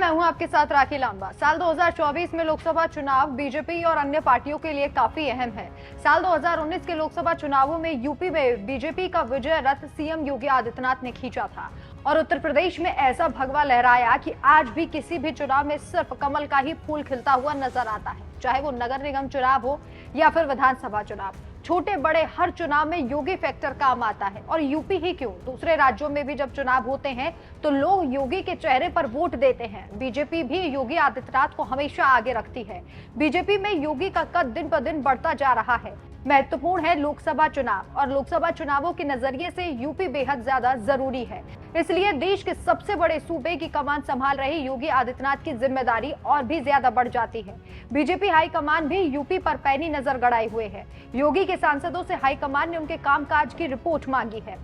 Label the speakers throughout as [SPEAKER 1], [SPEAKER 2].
[SPEAKER 1] हूं आपके साथ राखी लांबा। साल 2024 में लोकसभा चुनाव बीजेपी और अन्य पार्टियों के लिए काफी अहम है। साल 2019 के लोकसभा चुनावों में यूपी में बीजेपी का विजय रथ सीएम योगी आदित्यनाथ ने खींचा था और उत्तर प्रदेश में ऐसा भगवा लहराया कि आज भी किसी भी चुनाव में सिर्फ कमल का ही फूल खिलता हुआ नजर आता है, चाहे वो नगर निगम चुनाव हो या फिर विधानसभा चुनाव। छोटे बड़े हर चुनाव में योगी फैक्टर काम आता है और यूपी ही क्यों, दूसरे राज्यों में भी जब चुनाव होते हैं तो लोग योगी के चेहरे पर वोट देते हैं। बीजेपी भी योगी आदित्यनाथ को हमेशा आगे रखती है। बीजेपी में योगी का कद दिन पर दिन बढ़ता जा रहा है। महत्वपूर्ण है लोकसभा चुनाव और लोकसभा चुनावों के नजरिए से यूपी बेहद ज्यादा जरूरी है। इसलिए देश के सबसे बड़े सूबे की कमान संभाल रहे योगी आदित्यनाथ की जिम्मेदारी और भी ज्यादा बढ़ जाती है। बीजेपी हाईकमान भी यूपी पर पैनी नजर गड़ाए हुए है। योगी के सांसदों से हाईकमान ने उनके कामकाज की रिपोर्ट मांगी है।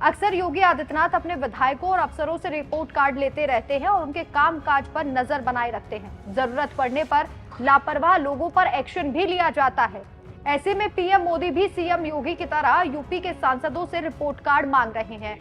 [SPEAKER 1] अक्सर योगी आदित्यनाथ अपने विधायकों और अफसरों से रिपोर्ट कार्ड लेते रहते हैं और उनके कामकाज पर नजर बनाए रखते हैं। जरूरत पड़ने पर लापरवाह लोगों पर एक्शन भी लिया जाता है। ऐसे में पीएम मोदी भी सीएम योगी की तरह यूपी के सांसदों से रिपोर्ट कार्ड मांग रहे हैं।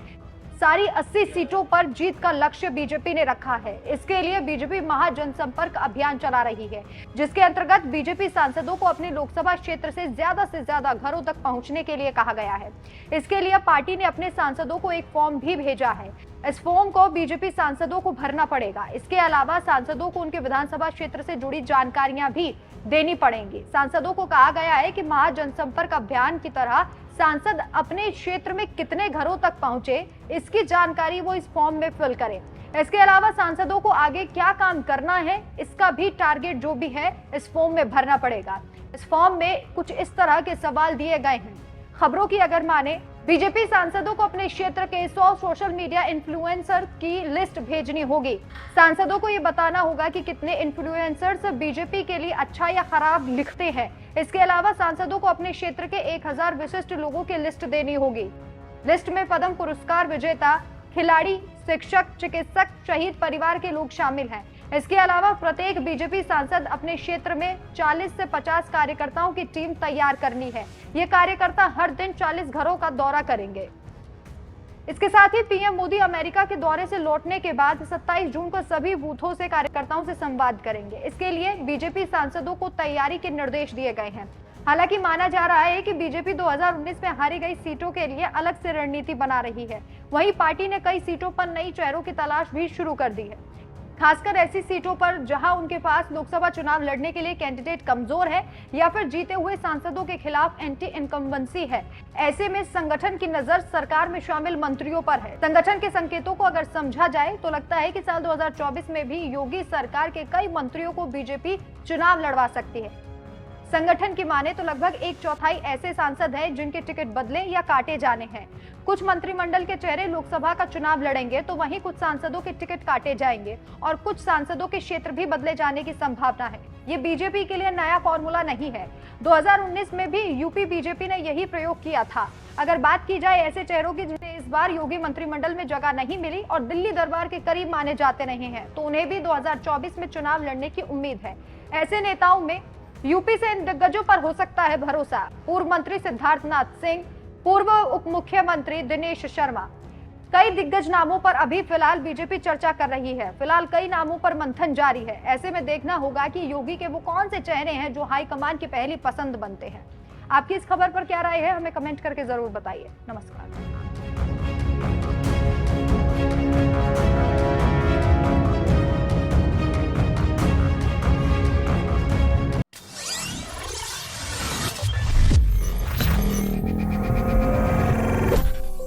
[SPEAKER 1] सारी 80 सीटों पर जीत का लक्ष्य बीजेपी ने रखा है। इसके लिए बीजेपी महाजनसंपर्क अभियान चला रही है, जिसके अंतर्गत बीजेपी सांसदों को अपने लोकसभा क्षेत्र से ज्यादा घरों तक पहुंचने के लिए कहा गया है। इसके लिए पार्टी ने अपने सांसदों को एक फॉर्म भी भेजा है। इस फॉर्म को बीजेपी सांसदों को भरना पड़ेगा। इसके अलावा सांसदों को उनके विधानसभा क्षेत्र से जुड़ी जानकारियां भी देनी पड़ेंगी। सांसदों को कहा गया है कि महाजनसंपर्क अभियान की तरह सांसद अपने क्षेत्र में कितने घरों तक पहुंचे, इसकी जानकारी वो इस फॉर्म में फिल करें। इसके अलावा सांसदों को आगे क्या काम करना है, इसका भी टारगेट जो भी है इस फॉर्म में भरना पड़ेगा। इस फॉर्म में कुछ इस तरह के सवाल दिए गए हैं। खबरों की अगर माने, बीजेपी सांसदों को अपने क्षेत्र के 100 सोशल मीडिया इन्फ्लुएंसर की लिस्ट भेजनी होगी। सांसदों को ये बताना होगा कि कितने इन्फ्लुएंसर्स बीजेपी के लिए अच्छा या खराब लिखते हैं। इसके अलावा सांसदों को अपने क्षेत्र के 1000 विशिष्ट लोगों की लिस्ट देनी होगी। लिस्ट में पद्म पुरस्कार विजेता, खिलाड़ी, शिक्षक, चिकित्सक, शहीद परिवार के लोग शामिल हैं। इसके अलावा प्रत्येक बीजेपी सांसद अपने क्षेत्र में 40 से 50 कार्यकर्ताओं की टीम तैयार करनी है। ये कार्यकर्ता हर दिन 40 घरों का दौरा करेंगे। इसके साथ ही पीएम मोदी अमेरिका के दौरे से लौटने के बाद 27 जून को सभी बूथों से कार्यकर्ताओं से संवाद करेंगे। इसके लिए बीजेपी सांसदों को तैयारी के निर्देश दिए गए हैं। हालांकि माना जा रहा है कि बीजेपी 2019 में हारी गई सीटों के लिए अलग से रणनीति बना रही है। वहीं पार्टी ने कई सीटों पर नई चेहरों की तलाश भी शुरू कर दी है, खासकर ऐसी सीटों पर जहां उनके पास लोकसभा चुनाव लड़ने के लिए कैंडिडेट कमजोर है या फिर जीते हुए सांसदों के खिलाफ एंटी इनकम्बेंसी है। ऐसे में संगठन की नजर सरकार में शामिल मंत्रियों पर है। संगठन के संकेतों को अगर समझा जाए तो लगता है कि साल 2024 में भी योगी सरकार के कई मंत्रियों को बीजेपी चुनाव लड़वा सकती है। संगठन की माने तो लगभग 1/4 ऐसे सांसद हैं जिनके टिकट बदले या काटे जाने हैं। कुछ मंत्रिमंडल के चेहरे लोकसभा का चुनाव लड़ेंगे तो वहीं कुछ सांसदों के टिकट काटे जाएंगे और कुछ सांसदों के क्षेत्र भी बदले जाने की संभावना है। ये बीजेपी के लिए नया फॉर्मूला नहीं है। 2019 में भी यूपी बीजेपी ने यही प्रयोग किया था। अगर बात की जाए ऐसे चेहरों की जिन्हें इस बार योगी मंत्रिमंडल में जगह नहीं मिली और दिल्ली दरबार के करीब माने जाते नहीं हैं, तो उन्हें भी 2024 में चुनाव लड़ने की उम्मीद है। ऐसे नेताओं में यूपी से इन दिग्गजों पर हो सकता है भरोसा। पूर्व मंत्री सिद्धार्थनाथ सिंह, पूर्व उप मुख्यमंत्री दिनेश शर्मा, कई दिग्गज नामों पर अभी फिलहाल बीजेपी चर्चा कर रही है। फिलहाल कई नामों पर मंथन जारी है। ऐसे में देखना होगा कि योगी के वो कौन से चेहरे हैं जो हाईकमान की पहली पसंद बनते हैं। आपकी इस खबर पर क्या राय है, हमें कमेंट करके जरूर बताइए। नमस्कार।